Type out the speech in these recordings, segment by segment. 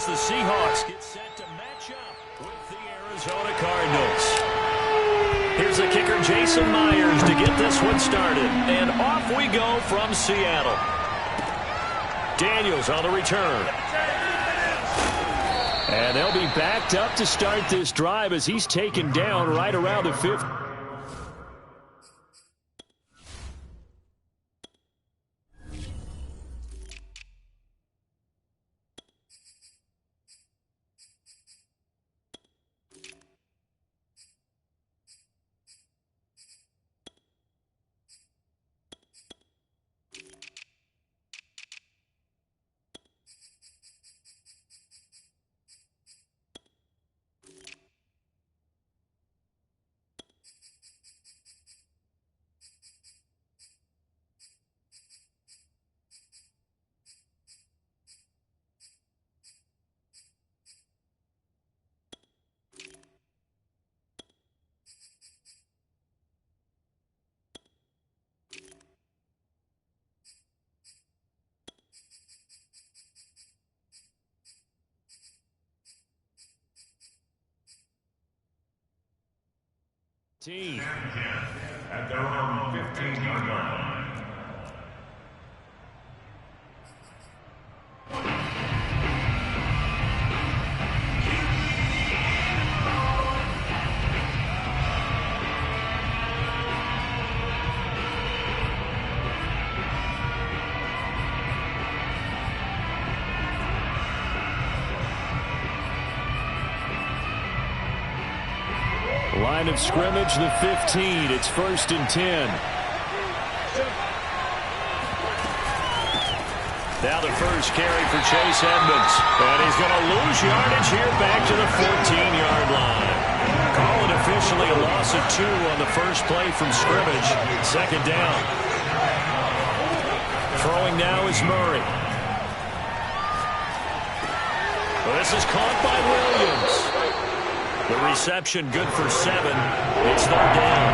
the Seahawks get set to match up with the Arizona Cardinals. Here's the kicker, Jason Myers, to get this one started. And off we go from Seattle. Daniels on the return. And they'll be backed up to start this drive as he's taken down right around the 50. Team at their own 15-yard line. Line of scrimmage, the 15. It's 1st and 10. Now the first carry for Chase Edmonds. And he's going to lose yardage here back to the 14-yard line. Call it officially a loss of 2 on the first play from scrimmage. 2nd down. Throwing now is Murray. Well, this is caught by Williams. The reception good for 7. It's 3rd down.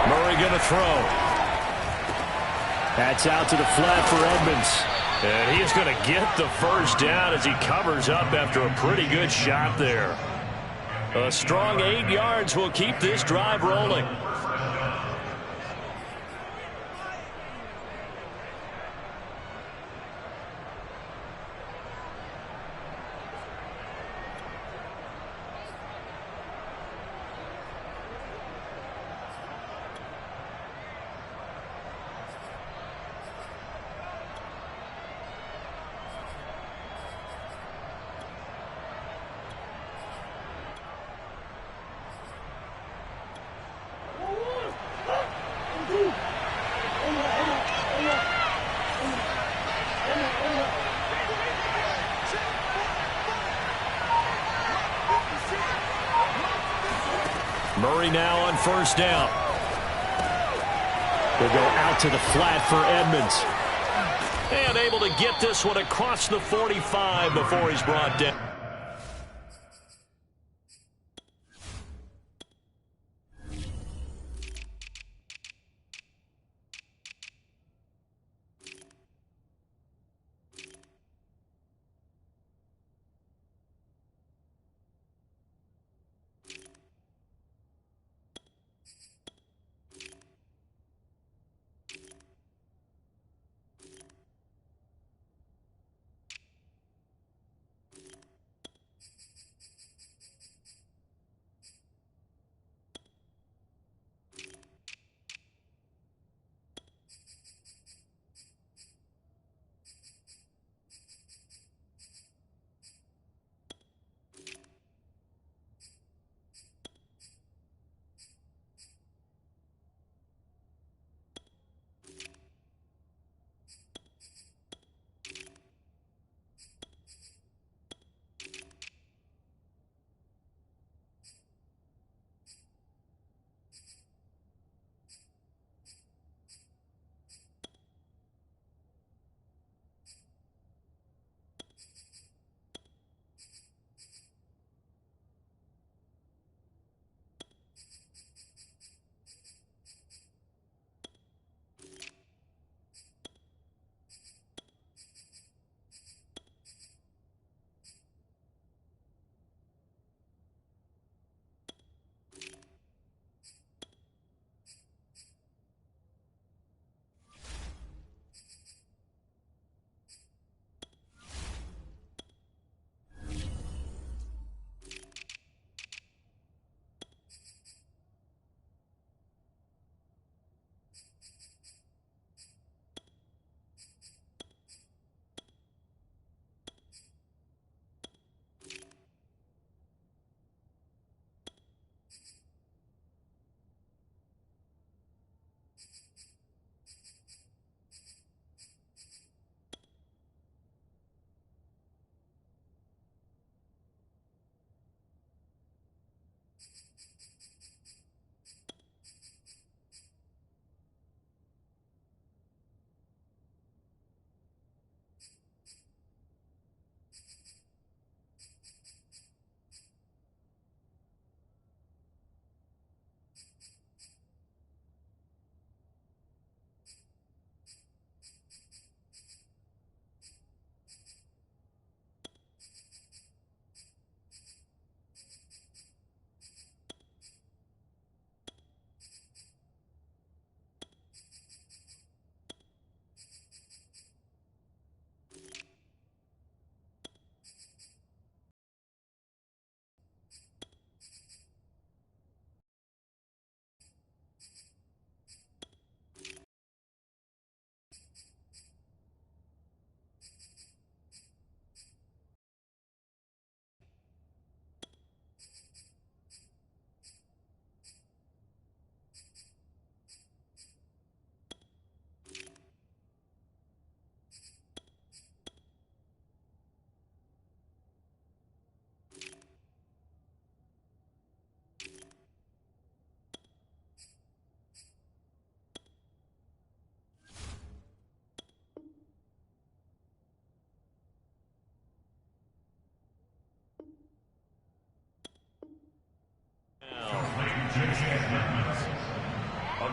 Murray going to throw. That's out to the flat for Edmonds. And he's going to get the first down as he covers up after a pretty good shot there. A strong 8 yards will keep this drive rolling. Murray now on 1st down. They'll go out to the flat for Edmonds. And able to get this one across the 45 before he's brought down.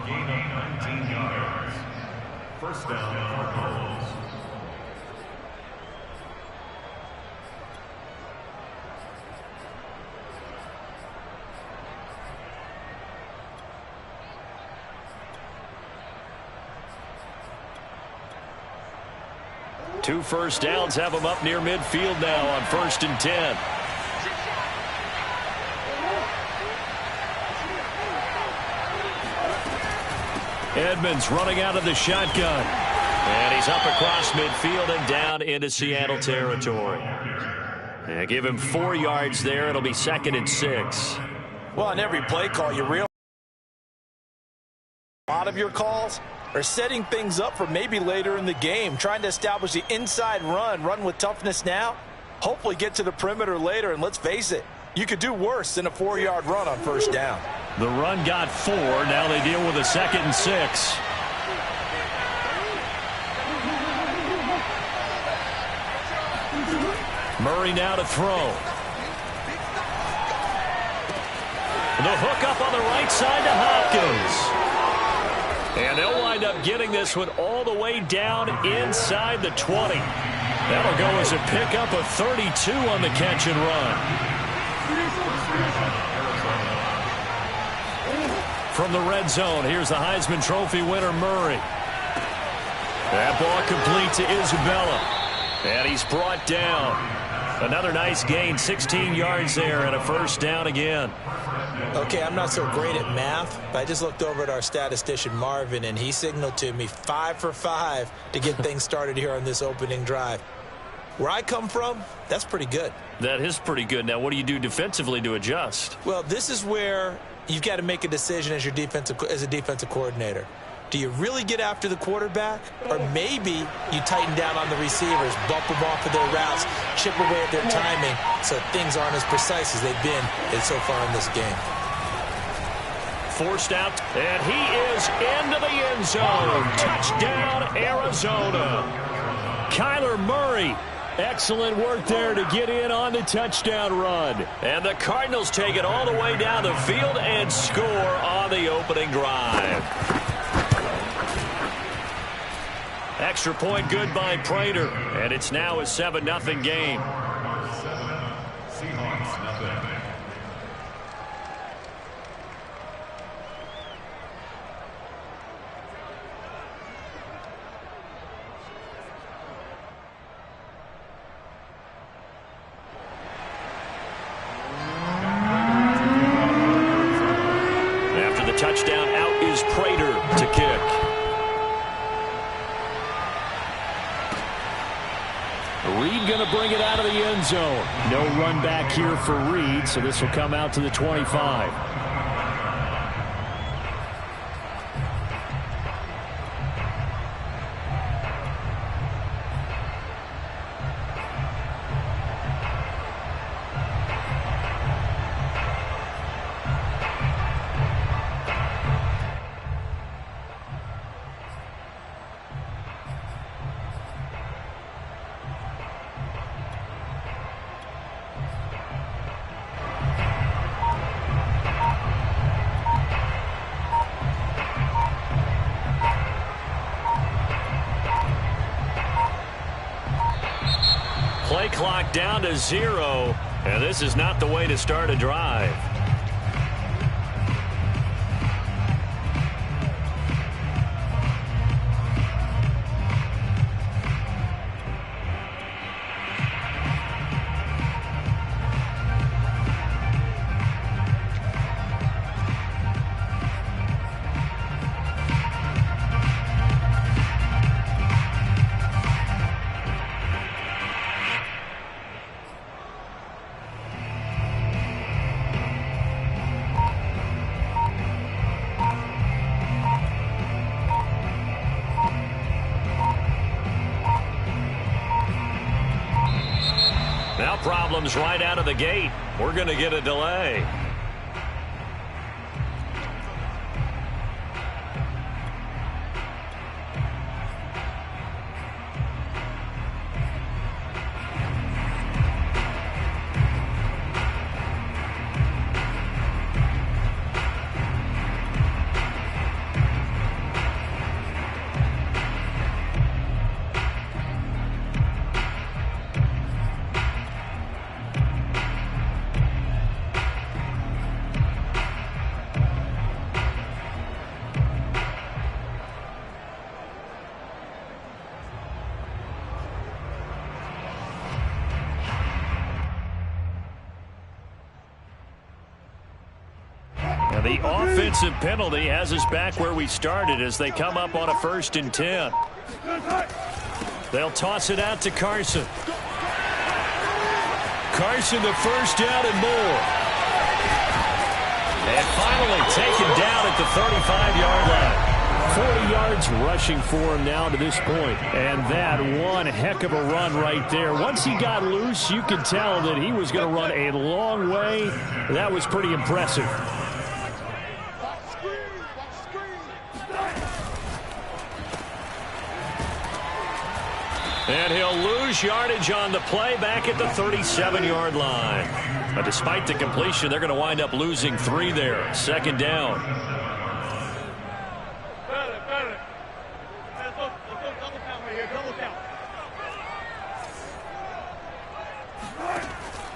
gain of 19 yards. First down, Cardinals. Two first downs have them up near midfield now on 1st and 10. Edmonds running out of the shotgun. And he's up across midfield and down into Seattle territory. Yeah, give him 4 yards there. It'll be 2nd and 6. Well, on every play call, you realize a lot of your calls are setting things up for maybe later in the game, trying to establish the inside run with toughness now, hopefully get to the perimeter later, and let's face it, you could do worse than a 4-yard run on first down. The run got 4. Now they deal with a 2nd and 6. Murray now to throw. The hook up on the right side to Hopkins. And they'll wind up getting this one all the way down inside the 20. That'll go as a pickup of 32 on the catch and run. From the red zone, here's the Heisman Trophy winner, Murray. That ball complete to Isabella. And he's brought down. Another nice gain, 16 yards there, and a first down again. Okay, I'm not so great at math, but I just looked over at our statistician, Marvin, and he signaled to me 5 for 5 to get things started here on this opening drive. Where I come from, that's pretty good. That is pretty good. Now, what do you do defensively to adjust? Well, this is where you've got to make a decision as a defensive coordinator. Do you really get after the quarterback? Or maybe you tighten down on the receivers, bump them off of their routes, chip away at their timing so things aren't as precise as they've been so far in this game. Forced out, and he is into the end zone. Touchdown, Arizona. Kyler Murray, excellent work there to get in on the touchdown run. And the Cardinals take it all the way down the field and score on the opening drive. Extra point good by Prater, and it's now a 7-0 game. Seahawks, nothing. After the touchdown, out is Prater to kick. Reed going to bring it out of the end zone. No run back here for Reed, so this will come out to the 25. Play clock down to 0, and this is not the way to start a drive. Now problems right out of the gate. We're going to get a delay. The offensive penalty has us back where we started as they come up on a 1st and 10. They'll toss it out to Carson. Carson the first down and more. And finally taken down at the 35-yard line. 40 yards rushing for him now to this point. And that one heck of a run right there. Once he got loose, you could tell that he was going to run a long way. That was pretty impressive. And he'll lose yardage on the play back at the 37-yard line. But despite the completion, they're going to wind up losing 3 there. 2nd down.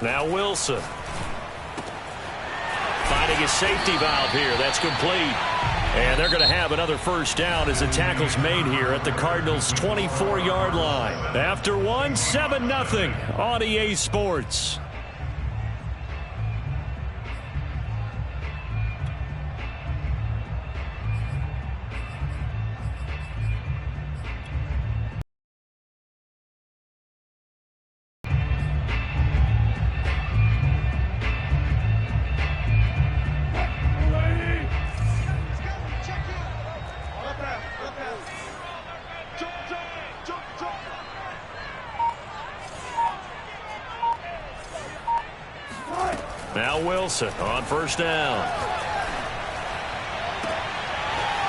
Now Wilson. Finding a safety valve here. That's complete. And they're going to have another 1st down as the tackle's made here at the Cardinals' 24-yard line. After 7-0 on EA Sports. Now Wilson on 1st down.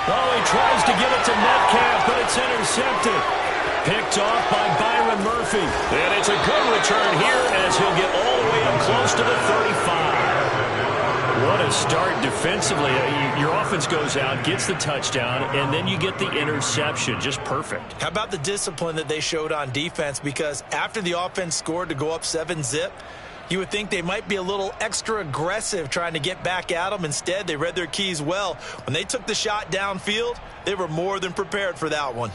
Oh, he tries to give it to Metcalf, but it's intercepted. Picked off by Byron Murphy. And it's a good return here as he'll get all the way up close to the 35. What a start defensively. Your offense goes out, gets the touchdown, and then you get the interception. Just perfect. How about the discipline that they showed on defense? Because after the offense scored to go up 7-0, you would think they might be a little extra aggressive trying to get back at them. Instead, they read their keys well. When they took the shot downfield, they were more than prepared for that one.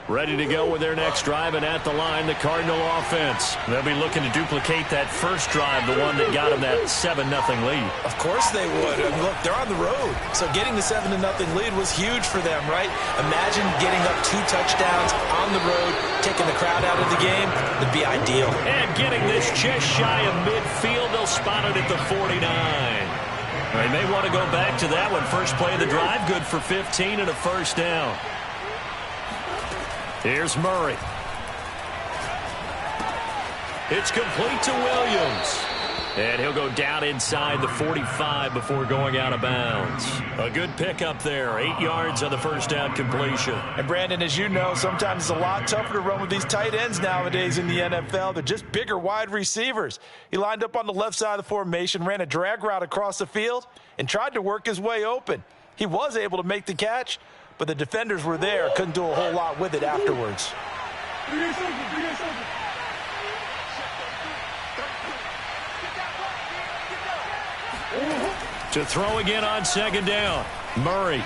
Ready to go with their next drive, and at the line, the Cardinal offense. They'll be looking to duplicate that first drive, the one that got them that 7-0 lead. Of course they would. And look, they're on the road, so getting the 7-0 lead was huge for them, right? Imagine getting up 2 touchdowns on the road, taking the crowd out of the game. It'd be ideal. And getting this just shy of midfield, they'll spot it at the 49. They may want to go back to that one. First play of the drive, good for 15 and a 1st down. Here's Murray. It's complete to Williams. And he'll go down inside the 45 before going out of bounds. A good pickup there. 8 yards on the 1st down completion. And Brandon, as you know, sometimes it's a lot tougher to run with these tight ends nowadays in the NFL. They're just bigger wide receivers. He lined up on the left side of the formation, ran a drag route across the field, and tried to work his way open. He was able to make the catch, but the defenders were there, couldn't do a whole lot with it afterwards. To throw again on 2nd down. Murray.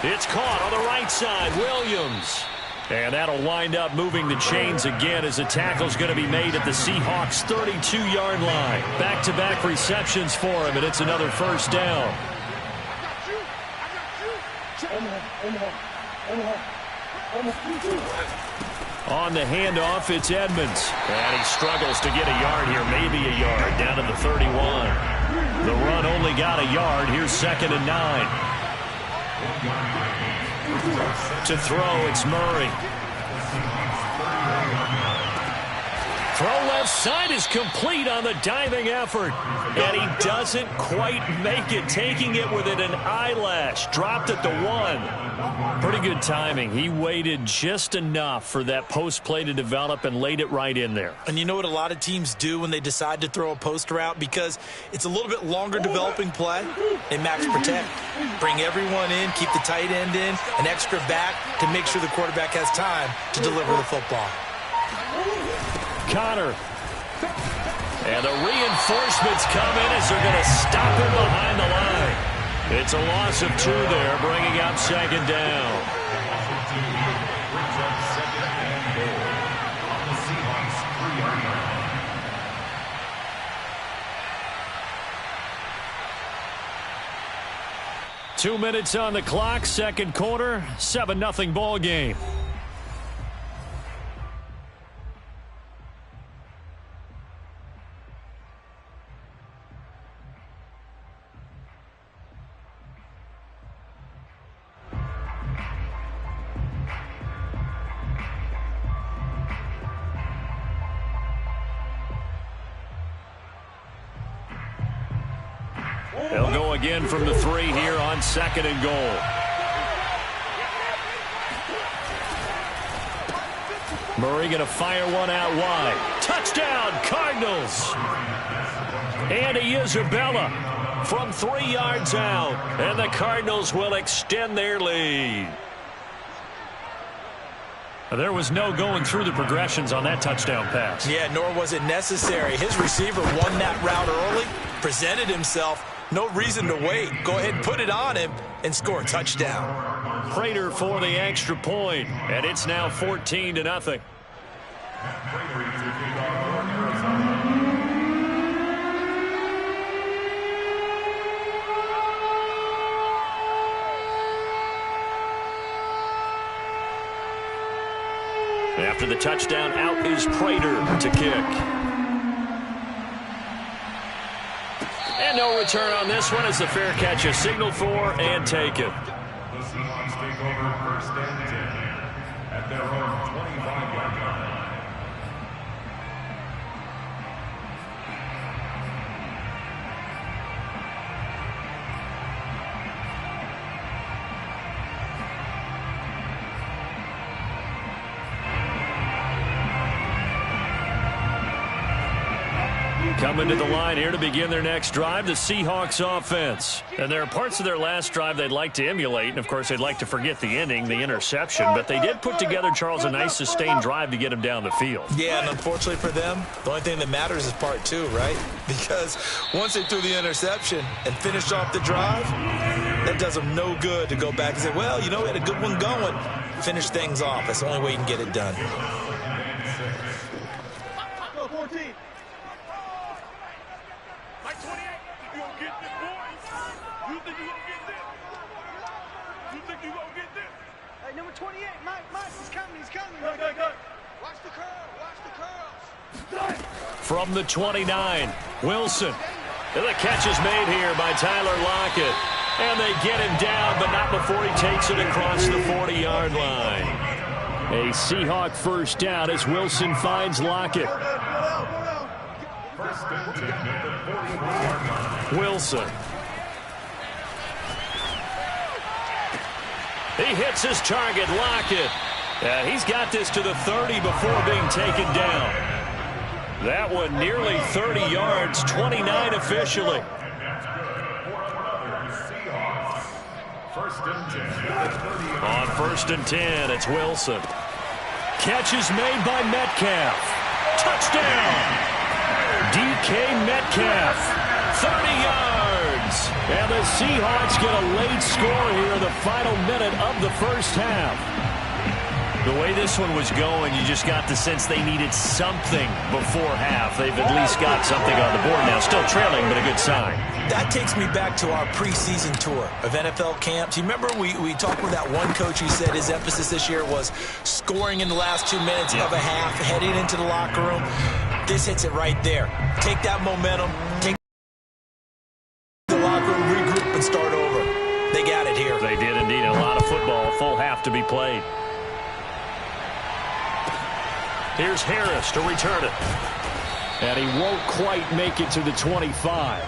It's caught on the right side. Williams. And that'll wind up moving the chains again as the tackle's going to be made at the Seahawks' 32-yard line. Back-to-back receptions for him, and it's another 1st down. On the handoff, it's Edmonds. And he struggles to get a yard here, maybe a yard, down to the 31. The run only got a yard. Here's 2nd and 9. To throw, it's Murray. Throw left side is complete on the diving effort. And he doesn't quite make it, taking it within an eyelash. Dropped at the 1. Pretty good timing. He waited just enough for that post play to develop and laid it right in there. And you know what a lot of teams do when they decide to throw a post route? Because it's a little bit longer developing play. They max protect. Bring everyone in, keep the tight end in, an extra back to make sure the quarterback has time to deliver the football. Connor. And the reinforcements come in as they're going to stop him behind the line. It's a loss of 2 there, bringing up 2nd down. 2 minutes on the clock, second quarter, 7-0 ball game. They'll go again from the 3 here on 2nd and goal. Murray going to fire one out wide. Touchdown, Cardinals! Andy Isabella from 3 yards out. And the Cardinals will extend their lead. There was no going through the progressions on that touchdown pass. Yeah, nor was it necessary. His receiver won that route early, presented himself. No reason to wait. Go ahead and put it on him and score a touchdown. Prater for the extra point, and it's now 14-0. After the touchdown, out is Prater to kick. And no return on this one as the fair catch is signaled for and taken. The Seahawks take over 1st and 10 at their own 25-yard line. Coming to the line here to begin their next drive, the Seahawks offense. And there are parts of their last drive they'd like to emulate, and of course they'd like to forget the ending, the interception. But they did put together, Charles, a nice sustained drive to get them down the field. Yeah, and unfortunately for them, the only thing that matters is part 2, right? Because once they threw the interception and finished off the drive, that does them no good to go back and say, well, you know, we had a good one going. Finish things off. That's the only way you can get it done. Number 28, Mike, he's coming. Go. Watch the curls. From the 29, Wilson. And the catch is made here by Tyler Lockett. And they get him down, but not before he takes it across the 40-yard line. A Seahawk first down as Wilson finds Lockett. Wilson. He hits his target, Lockett. And he's got this to the 30 before being taken down. That one nearly 30 yards, 29 officially. On 1st and 10, it's Wilson. Catch is made by Metcalf. Touchdown! DK Metcalf, 30 yards. And the Seahawks get a late score here in the final minute of the first half. The way this one was going, you just got the sense they needed something before half. They've at least got something on the board now. Still trailing, but a good sign. That takes me back to our preseason tour of NFL camps. You remember we talked with that one coach who said his emphasis this year was scoring in the last 2 minutes of a half, heading into the locker room. This hits it right there. Take that momentum, take the locker room, regroup, and start over. They got it here. They did indeed. A lot of football, full half to be played. Here's Harris to return it. And he won't quite make it to the 25.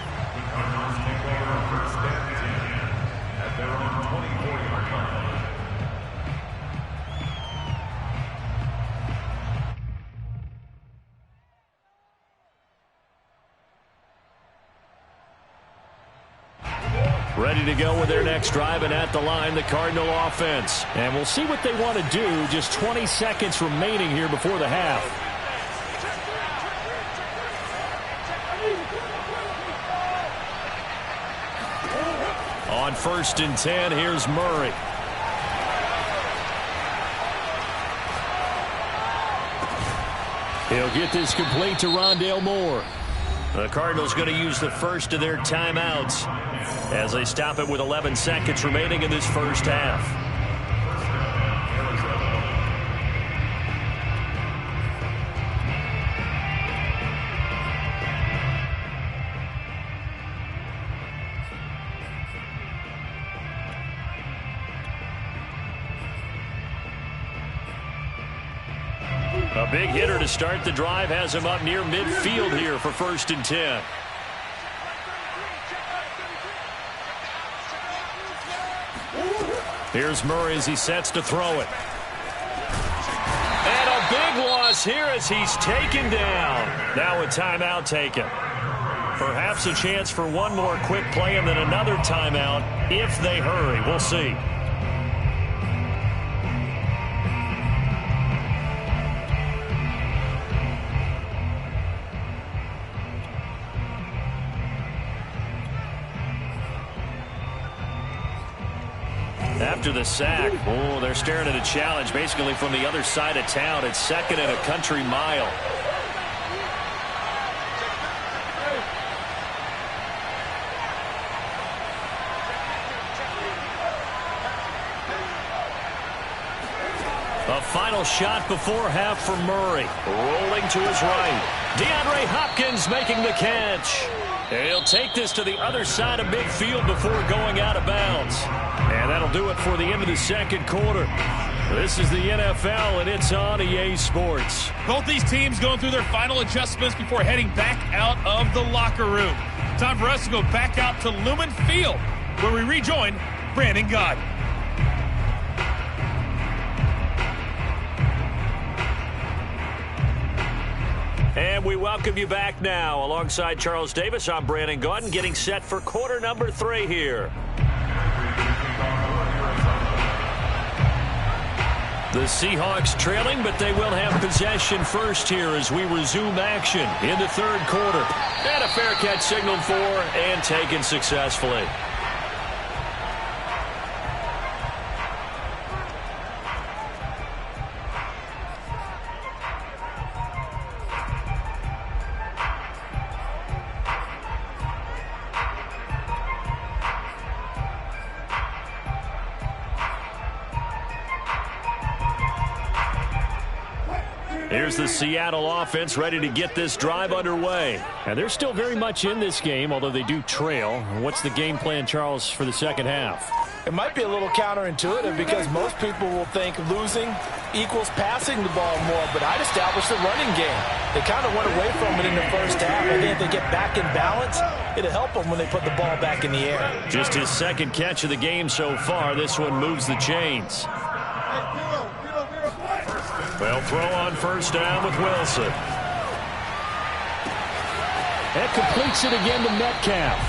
Ready to go with their next drive, and at the line, the Cardinal offense. And we'll see what they want to do. Just 20 seconds remaining here before the half. On 1st and 10, here's Murray. He'll get this complete to Rondale Moore. The Cardinals going to use the first of their timeouts as they stop it with 11 seconds remaining in this first half. A big hitter to start the drive has him up near midfield here for 1st and 10. Here's Murray as he sets to throw it. And a big loss here as he's taken down. Now a timeout taken. Perhaps a chance for one more quick play and then another timeout if they hurry. We'll see. After the sack, they're staring at a challenge basically from the other side of town. It's 2nd and a country mile. A final shot before half for Murray. Rolling to his right. DeAndre Hopkins making the catch. And he'll take this to the other side of midfield before going out of bounds. And that'll do it for the end of the second quarter. This is the NFL, and it's on EA Sports. Both these teams going through their final adjustments before heading back out of the locker room. Time for us to go back out to Lumen Field, where we rejoin Brandon Gott. And we welcome you back now. Alongside Charles Davis, I'm Brandon Gott, getting set for quarter number 3 here. The Seahawks trailing, but they will have possession first here as we resume action in the third quarter. And a fair catch signaled for and taken successfully. Here's the Seattle offense ready to get this drive underway. And they're still very much in this game, although they do trail. What's the game plan, Charles, for the second half? It might be a little counterintuitive because most people will think losing equals passing the ball more, but I'd establish the running game. They kind of went away from it in the first half. I think if they get back in balance, it'll help them when they put the ball back in the air. Just his second catch of the game so far. This one moves the chains. They'll throw on first down with Wilson. That completes it again to Metcalf.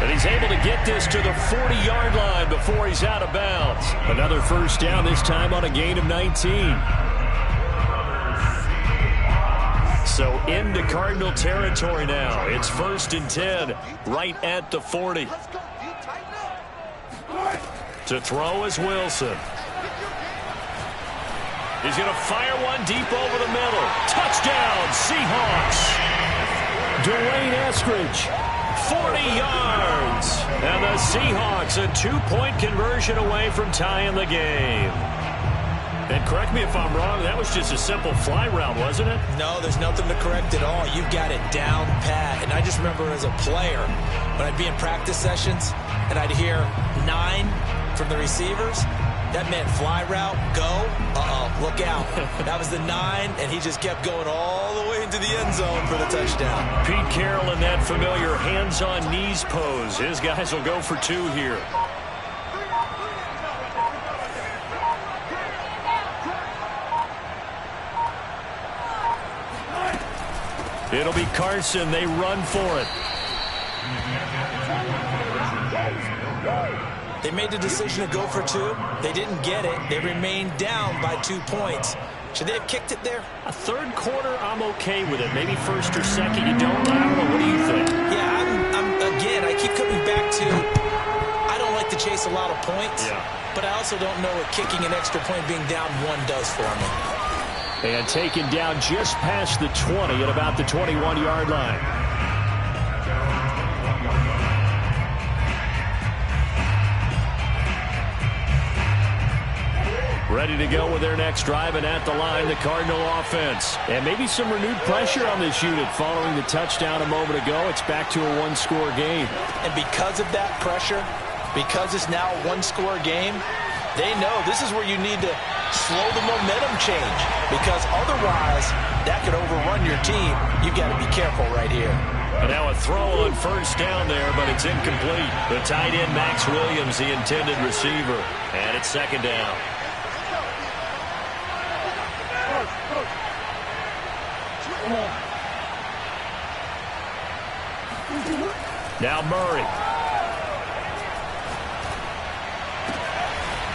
And he's able to get this to the 40-yard line before he's out of bounds. Another first down, this time on a gain of 19. So into Cardinal territory now. It's 1st and 10, right at the 40. To throw is Wilson. He's going to fire one deep over the middle. Touchdown, Seahawks. Dwayne Eskridge, 40 yards. And the Seahawks a 2-point conversion away from tying the game. And correct me if I'm wrong, that was just a simple fly route, wasn't it? No, there's nothing to correct at all. You've got it down pat. And I just remember as a player, when I'd be in practice sessions and I'd hear 9 from the receivers, that meant fly route, go, look out. That was the 9, and he just kept going all the way into the end zone for the touchdown. Pete Carroll in that familiar hands-on knees pose. His guys will go for 2 here. It'll be Carson. They run for it. They made the decision to go for 2. They didn't get it. They remained down by 2 points. Should they have kicked it there? A third quarter, I'm okay with it. Maybe first or second, you don't. I don't know. What do you think? Yeah, again, I keep coming back to I don't like to chase a lot of points, but I also don't know what kicking an extra point being down 1 does for me. And taken down just past the 20 at about the 21-yard line. Ready to go with their next drive, and at the line, the Cardinal offense. And maybe some renewed pressure on this unit following the touchdown a moment ago. It's back to a one-score game. And because of that pressure, because it's now a one-score game, they know this is where you need to slow the momentum change, because otherwise that could overrun your team. You've got to be careful right here. And now a throw on first down there, but it's incomplete. The tight end, Max Williams, the intended receiver. And it's second down. Now Murray.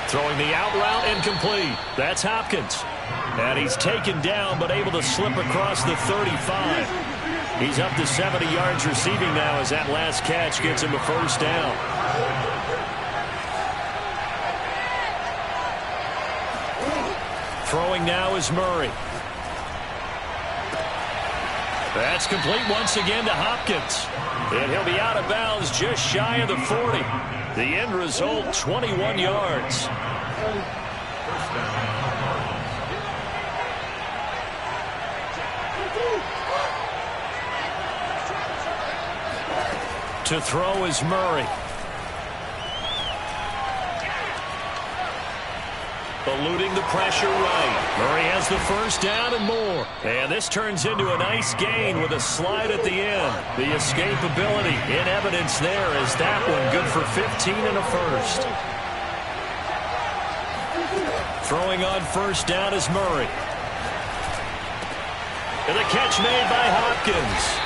Throwing the out route, incomplete. That's Hopkins. And he's taken down, but able to slip across the 35. He's up to 70 yards receiving now as that last catch gets him a first down. Throwing now is Murray. That's complete once again to Hopkins. And he'll be out of bounds just shy of the 40. The end result, 21 yards. To throw is Murray. Eluding the pressure right. Murray has the first down and more. And this turns into a nice gain with a slide at the end. The escapability in evidence there as that one good for 15 and a first. Throwing on first down is Murray. And the catch made by Hopkins.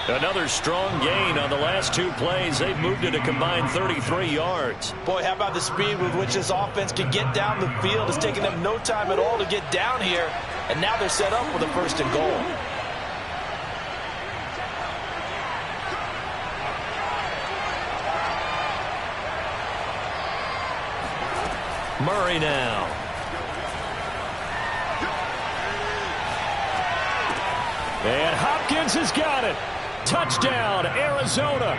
Another strong gain on the last two plays. They've moved it a combined 33 yards. Boy, how about the speed with which this offense can get down the field? It's taken them no time at all to get down here. And now they're set up with a first and goal. Murray now. And Hopkins has got it. Touchdown, Arizona.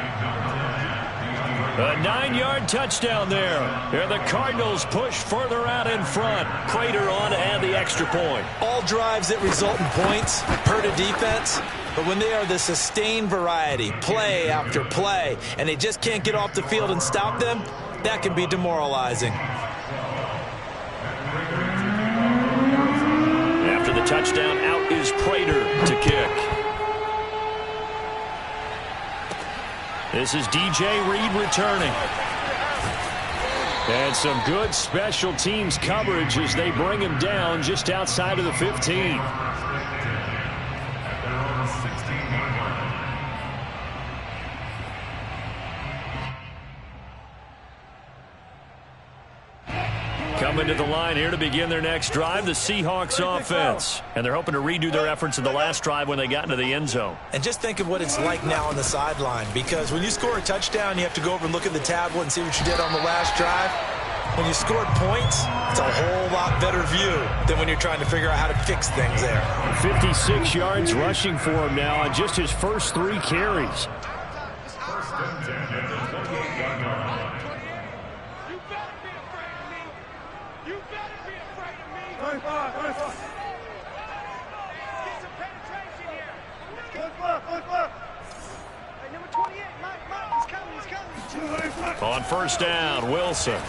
A 9-yard touchdown there. And the Cardinals push further out in front. Prater on to add the extra point. All drives that result in points hurt a defense. But when they are the sustained variety, play after play, and they just can't get off the field and stop them, that can be demoralizing. After the touchdown, out is Prater to kick. This is DJ Reed returning. And some good special teams coverage as they bring him down just outside of the 15. Coming to the line here to begin their next drive, the Seahawks offense. And they're hoping to redo their efforts in the last drive when they got into the end zone. And just think of what it's like now on the sideline, because when you score a touchdown, you have to go over and look at the tablet and see what you did on the last drive. When you scored points, it's a whole lot better view than when you're trying to figure out how to fix things there. 56 yards rushing for him now on just his first 3 carries. On first down, Wilson.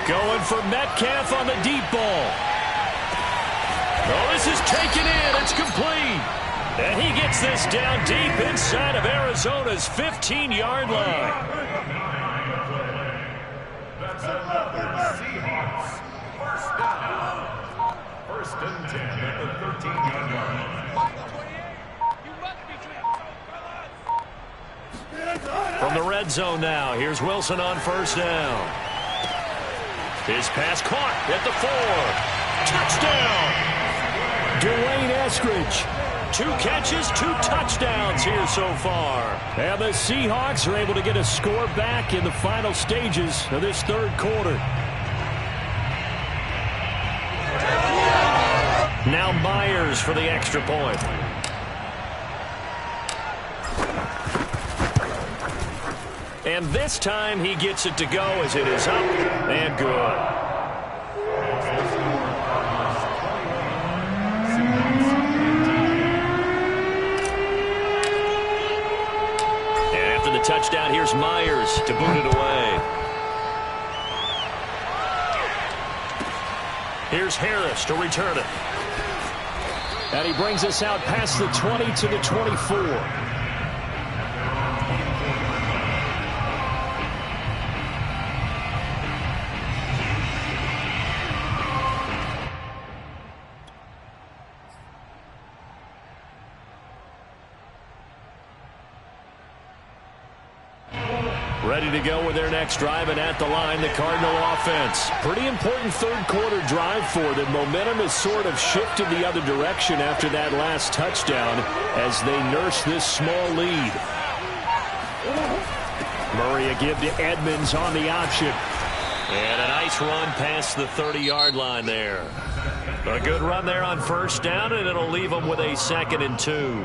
Going for Metcalf on the deep ball. Oh, this is taken in. It's complete. And he gets this down deep inside of Arizona's 15-yard line. That's another Seahawks. First down. First and 10 at the 13-yard line. From the red zone now, here's Wilson on first down. His pass caught at the 4. Touchdown! Dwayne Eskridge. 2 catches, 2 touchdowns here so far. And the Seahawks are able to get a score back in the final stages of this third quarter. Now Myers for the extra point. And this time he gets it to go as it is up and good. And after the touchdown, here's Myers to boot it away. Here's Harris to return it. And he brings us out past the 20 to the 24. Ready to go with their next drive, and at the line, the Cardinal offense. Pretty important third-quarter drive for them. Momentum has sort of shifted the other direction after that last touchdown as they nurse this small lead. Murray a give to Edmonds on the option. And a nice run past the 30-yard line there. A good run there on first down, and it'll leave them with a 2nd and 2.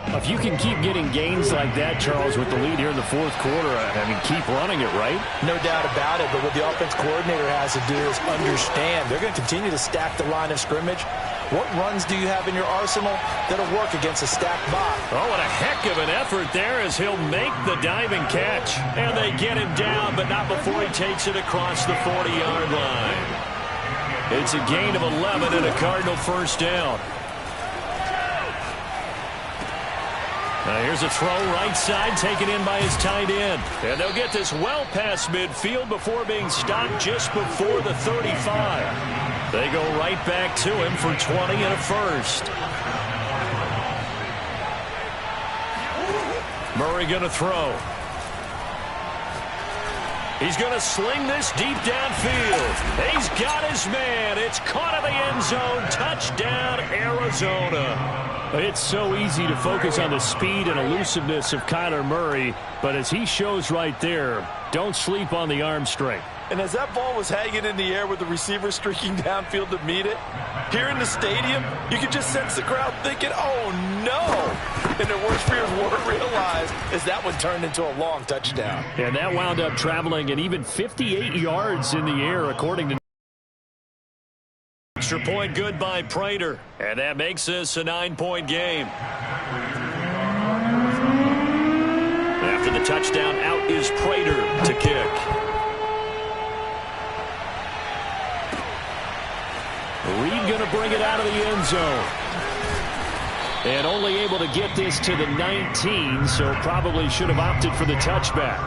If you can keep getting gains like that, Charles, with the lead here in the fourth quarter, I mean, keep running it, right? No doubt about it, but what the offense coordinator has to do is understand they're going to continue to stack the line of scrimmage. What runs do you have in your arsenal that'll work against a stacked box? Oh, what a heck of an effort there as he'll make the diving catch. And they get him down, but not before he takes it across the 40-yard line. It's a gain of 11 and a Cardinal first down. Now here's a throw right side taken in by his tight end. And they'll get this well past midfield before being stopped just before the 35. They go right back to him for 20 and a first. Murray going to throw. He's going to sling this deep downfield. He's got his man. It's caught in the end zone. Touchdown, Arizona. It's so easy to focus on the speed and elusiveness of Kyler Murray, but as he shows right there, don't sleep on the arm strength. And as that ball was hanging in the air with the receiver streaking downfield to meet it, here in the stadium, you could just sense the crowd thinking, oh, no. And their worst fears weren't realized as that one turned into a long touchdown. And that wound up traveling at even 58 yards in the air, according to extra point good by Prater. And that makes this a 9-point game. After the touchdown, out is Prater to kick. Reed going to bring it out of the end zone. And only able to get this to the 19, so probably should have opted for the touchback.